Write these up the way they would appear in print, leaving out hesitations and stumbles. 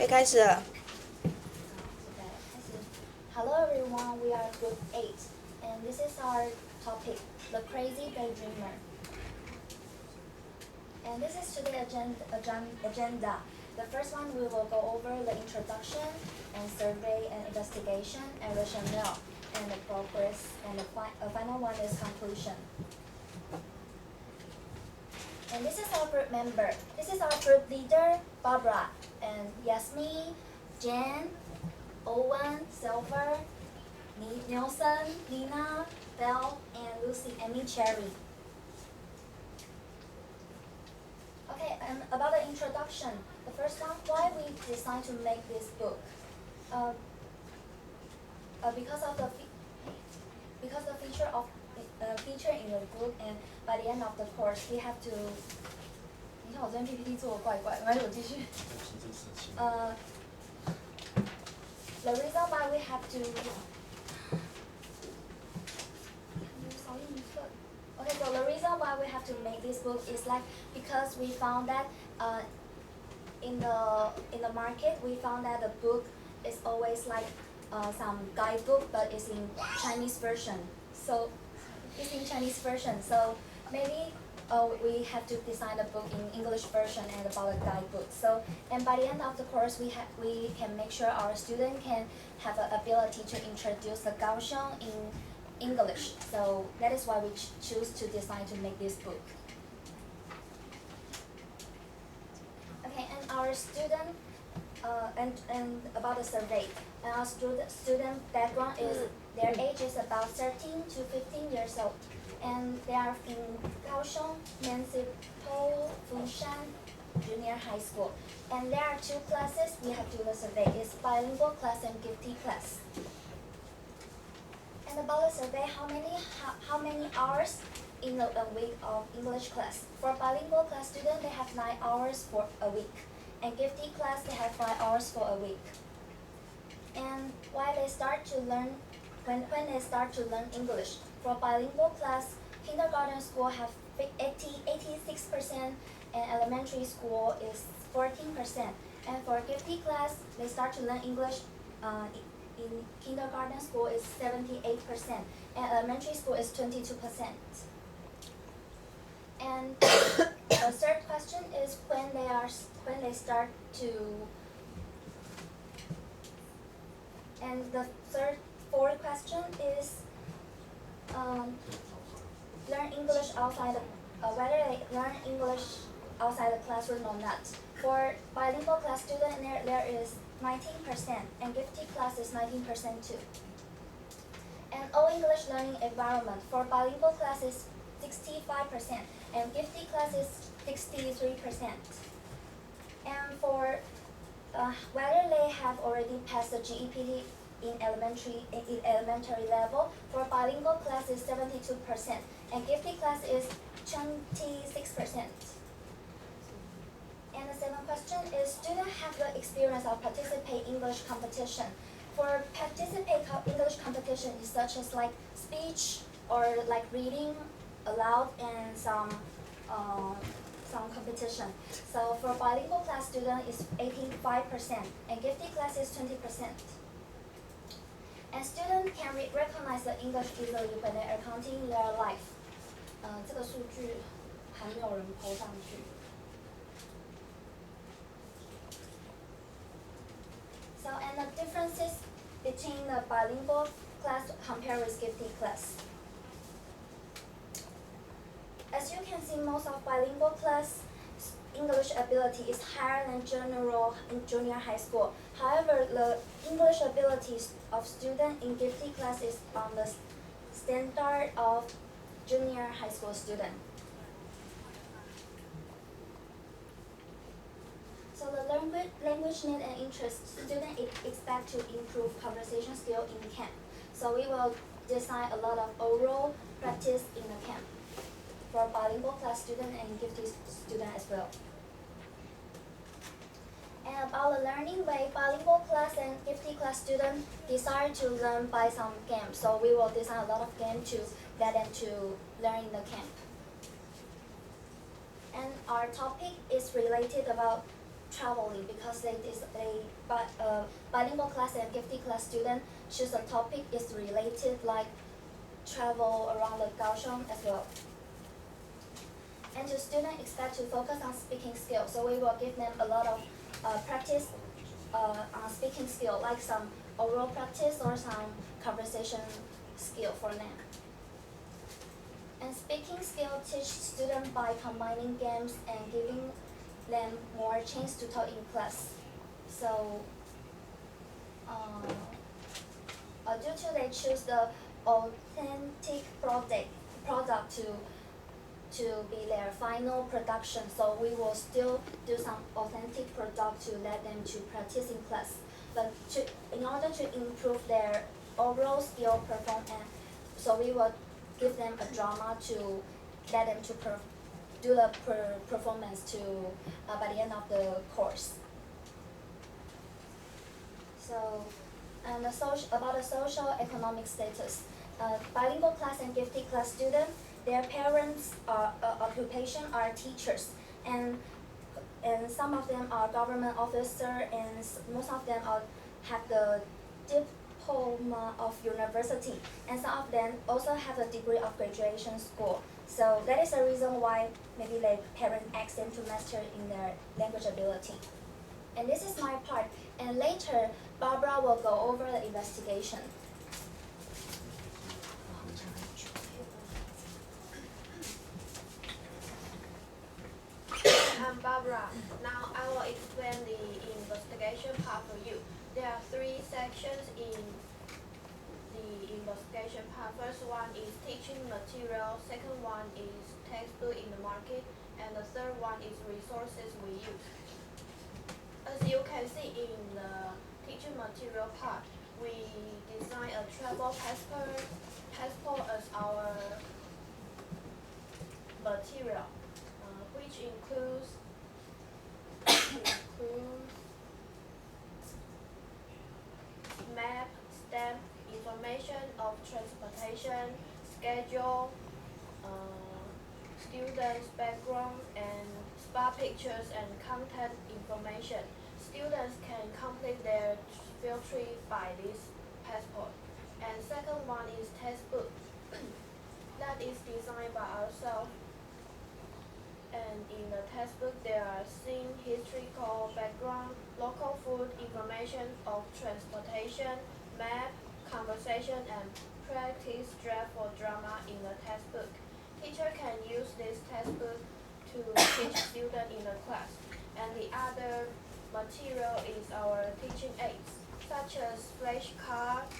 可以开始了。Hello everyone, we are Group 8, and this is our topic, The Crazy Daydreamer. And this is today's agenda. The first one, we will go over the introduction and survey and investigation and rationale and the progress, and the final one is conclusion. And this is our group member. This is our group leader, Barbara, and Yasmin, Jan, Owen, Silver, Nelson, Lina, Belle, and Lucy, and me, Cherry. Okay, and about the introduction, the first one, why we decided to make this book. Because the feature in the book, and by the end of the course, we have to. 你看我这边 PPT 做得怪怪，没关系，我继续。The reason why we have to. Okay, so the reason why we have to make this book is like because we found that in the market we found that the book is always like some guidebook, but it's in Chinese version. So it's in Chinese version. So maybe we have to design a book in English version and about a guidebook. So and by the end of the course, we can make sure our student can have the ability to introduce the Kaohsiung in English. So that is why we choose to design to make this book. Okay, and our student and about the survey. And our student background is their age is about 13 to 15 years old, and they are in Kaohsiung Municipal Fushan Junior High School. And there are two classes we have to do the survey. It's bilingual class and gifted class. And about the survey, how many hours in a week of English class? For bilingual class student, they have 9 hours for a week, and gifted class they have 5 hours for a week. And why they start to learn when they start to learn English? For bilingual class, kindergarten school have 86%, and elementary school is 14%. And for gifted class, they start to learn English. In kindergarten school is 78%, and elementary school is 22%. And the third question is when they start to. And the fourth question is learn English outside whether they learn English outside the classroom or not. For bilingual class student, there is 19%, and gifted class is 19% too. And all English learning environment for bilingual class is 65%, and gifted class is 63%. And for whether they have already passed the GEPT in elementary level, for bilingual class is 72%, and gifted class is 26%. And the second question is, students have the experience of participate English competition. For participate English competition is such as like speech or like reading aloud and some competition. So for bilingual class student is 85%, and gifted class is 20%. And students can recognize the English easily when they are counting their life. 这个数据还没有人抛上去。So, and the differences between the bilingual class compared with gifted class. As you can see, most of bilingual class English ability is higher than general in junior high school. However, the English abilities of student in gifted class is on the standard of junior high school student. So the language need and interest, students expect to improve conversation skill in camp. So we will design a lot of oral practice in the camp for bilingual class student and gifted student as well. And about the learning way, bilingual class and gifted class student desire to learn by some games. So we will design a lot of games to get them to learn in the camp. And our topic is related about traveling because bilingual class and gifted class student choose a topic is related like travel around the Kaohsiung as well. And the student expect to focus on speaking skills, so we will give them a lot of practice on speaking skill, like some oral practice or some conversation skill for them. And speaking skill teach students by combining games and giving them more chance to talk in class. So, due to they choose the authentic product to be their final production, so we will still do some authentic product to let them to practice in class. But in order to improve their overall skill performance, so we will give them a drama to let them to do the performance to by the end of the course. So, and about the social economic status, bilingual class and gifted class students, their parents' occupation are teachers, and some of them are government officer, and most of them have the diploma of university, and some of them also have a degree of graduation school. So that is the reason why maybe the parent asks them to master in their language ability. And this is my part, and later Barbara will go over the investigation. I'm Barbara. Now I will explain the investigation part for you. There are 3 sections in the investigation part. First one is teaching material, second one is textbook in the market, and the third one is resources we use. As you can see in the teaching material part, we design a travel passport as our material, which includes map, stamp, information of transportation, schedule, students' background, and spa pictures and contact information. Students can complete their field trip by this passport. And second one is textbook. That is designed by ourselves. And in the textbook, there are scene, historical background, local food, information of transportation, map, conversation, and practice draft for drama in the textbook. Teacher can use this textbook to teach students in the class. And the other material is our teaching aids, such as flashcards,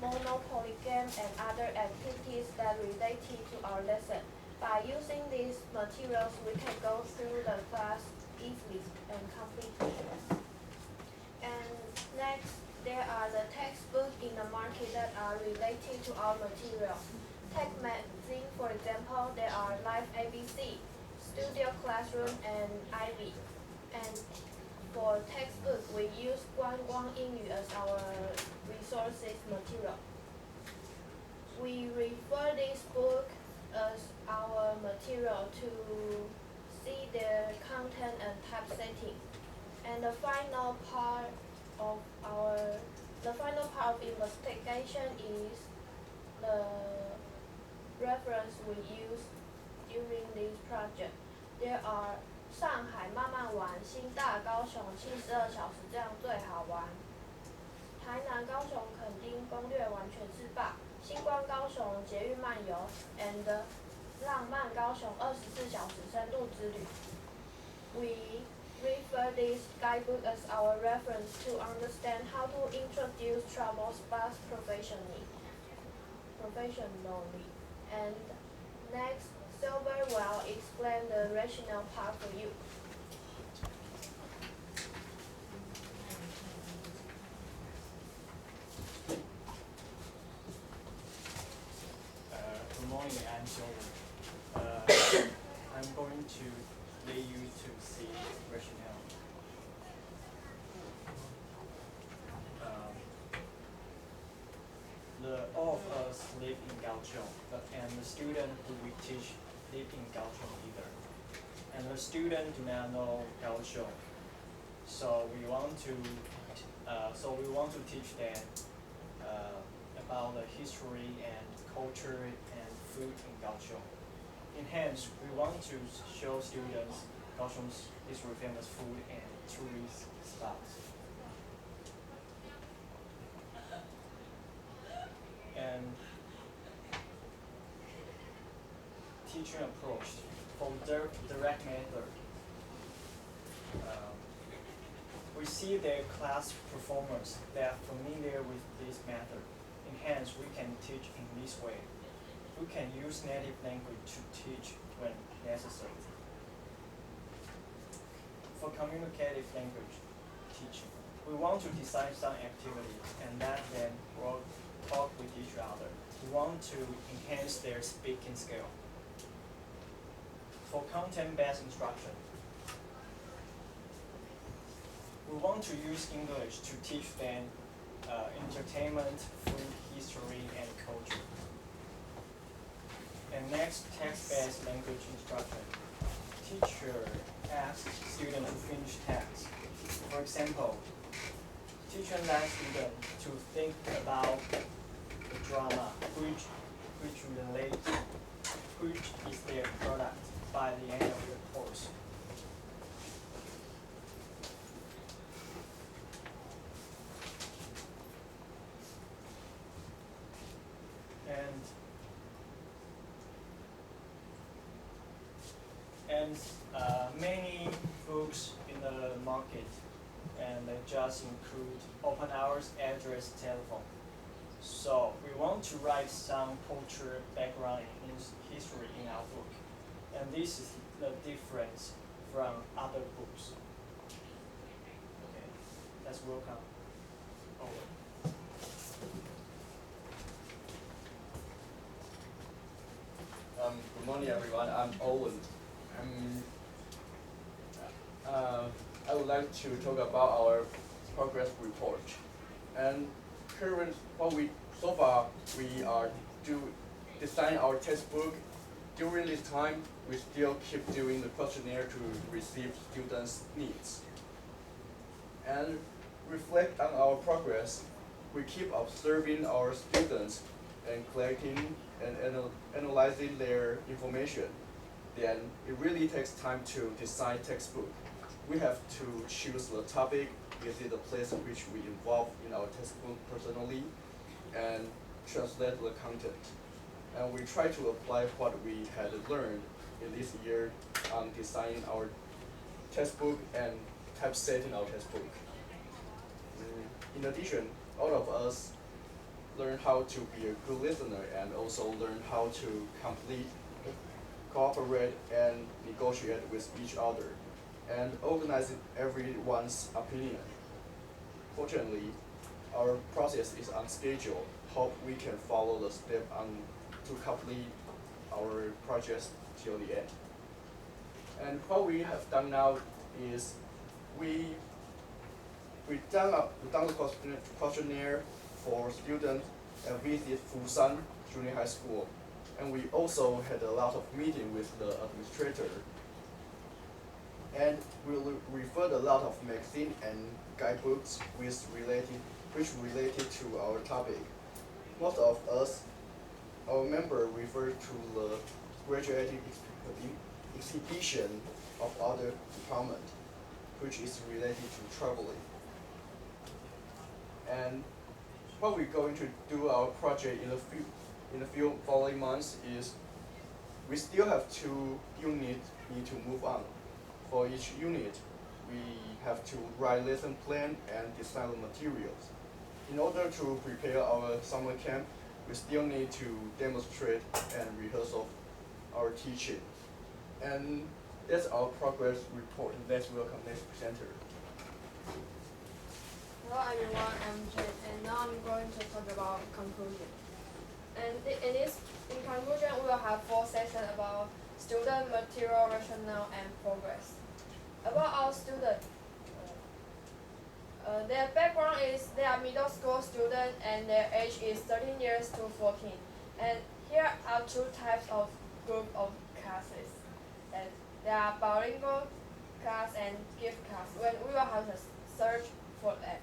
Monopoly game, and other activities that related to our lesson. By using these materials, we can go through the class easily and completely. And next, there are the textbooks in the market that are related to our material. Tech magazine, for example, there are Live ABC, Studio Classroom, and Ivy. And for textbook, we use Guangguang Yingyu as our resources material. We refer this book as our material to see their content and typesetting. And the final part of investigation is the reference we use during this project. There are 上海慢慢玩、新大高雄72小时这样最好玩。台南高雄垦丁攻略完全是霸，星光高雄捷运漫游 and 浪漫高雄24小时深度之旅。We refer this guidebook as our reference to understand how to introduce travel spots professionally. And next, Silver will explain the rationale part for you. Good morning, I'm Silver. I'm going to lead you to see rationale. All of us live in Kaohsiung, and the student who we teach live in Kaohsiung either. And the student do not know Kaohsiung. So we want to teach them about the history and culture and food in Kaohsiung. In hence, we want to show students Kaohsiung's history, famous food, and tourist spots. And teaching approach for direct method. We see their class performers that are familiar with this method. In hence, we can teach in this way. We can use native language to teach when necessary. For communicative language teaching, we want to design some activities and let them talk with each other. We want to enhance their speaking skill. For content-based instruction, we want to use English to teach them entertainment, food, history, and culture. And next, text-based language instruction. Teacher asks students to finish text. For example, teacher asks students to think about the drama which is their product by the end of the course. And many books in the market, and they just include open hours, address, telephone. So we want to write some culture background in history in our book, and this is the difference from other books. Okay, let's welcome Owen. Good morning, everyone. I'm Owen. I would like to talk about our progress report. And so far we are design our textbook. During this time, we still keep doing the questionnaire to receive students' needs. And reflect on our progress, we keep observing our students and collecting and analyzing their information. Then it really takes time to design textbook. We have to choose the topic, visit the place in which we involve in our textbook personally, and translate the content. And we try to apply what we had learned in this year on designing our textbook and typesetting our textbook. In addition, all of us learn how to be a good listener and also learn how to cooperate and negotiate with each other, and organize everyone's opinion. Fortunately, our process is on schedule. Hope we can follow the step to complete our projects till the end. And what we have done now is we done the questionnaire for students and visit Fusan Junior High School. And we also had a lot of meeting with the administrator. And we referred a lot of magazine and guidebooks which related to our topic. Most of us, our member referred to the graduating exhibition of other department, which is related to traveling. And what we're going to do our project in the few following months is we still have 2 units need to move on. For each unit, we have to write lesson plan and design the materials. In order to prepare our summer camp, we still need to demonstrate and rehearse our teaching. And that's our progress report. Let's welcome next presenter. Hello everyone, I'm Jen, and now I'm going to talk about conclusion. And in conclusion, we will have 4 sessions about student, material, rationale, and progress. About our students, their background is they are middle school students and their age is 13 years to 14. And here are 2 types of group of classes. And they are bilingual class and gift class when we will have to search for that.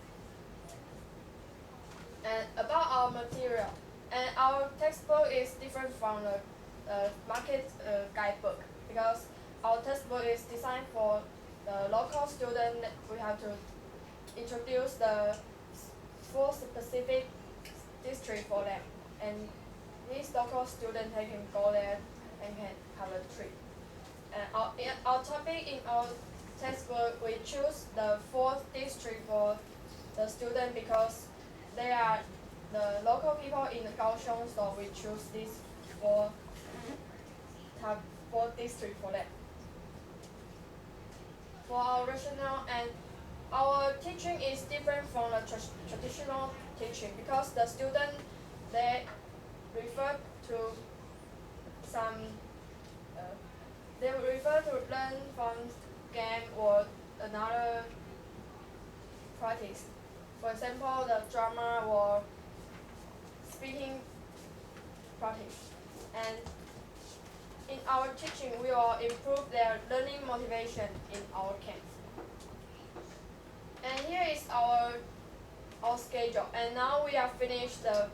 And about our material, and our textbook is different from the market guidebook because our textbook is designed for the local student. We have to introduce the four specific district for them, and these local students they can go there and can have a trip. And our topic in our textbook, we choose the fourth district for the student because they are the local people in Kaohsiung, so we choose these four district for them. For our rationale, and our teaching is different from the traditional teaching because the student they refer to some they refer to learn from game or another practice. For example, the drama or speaking practice. And in our teaching, we will improve their learning motivation in our camp. And here is our schedule. And now we have finished the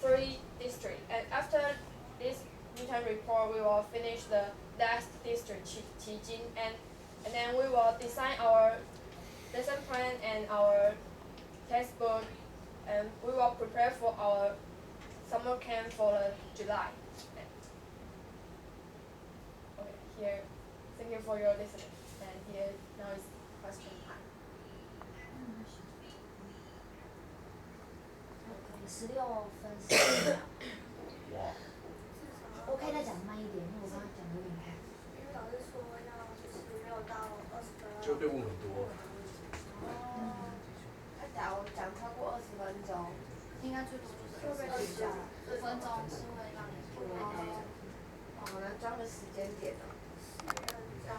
3 districts. And after this midterm report, we will finish the last district, Qijing, and then we will design our lesson plan and our textbook, and we will prepare for our summer camp for July. Okay, here, thank you for your listening. And here now is question time. 16分40秒。我可以再讲慢一点，因为我刚刚讲的有点快。因为老师说要就是6到20分钟。就会被问很多。那假如讲超过20分钟，应该最多就是25 5分钟是会让你哦，那装个时间点哦。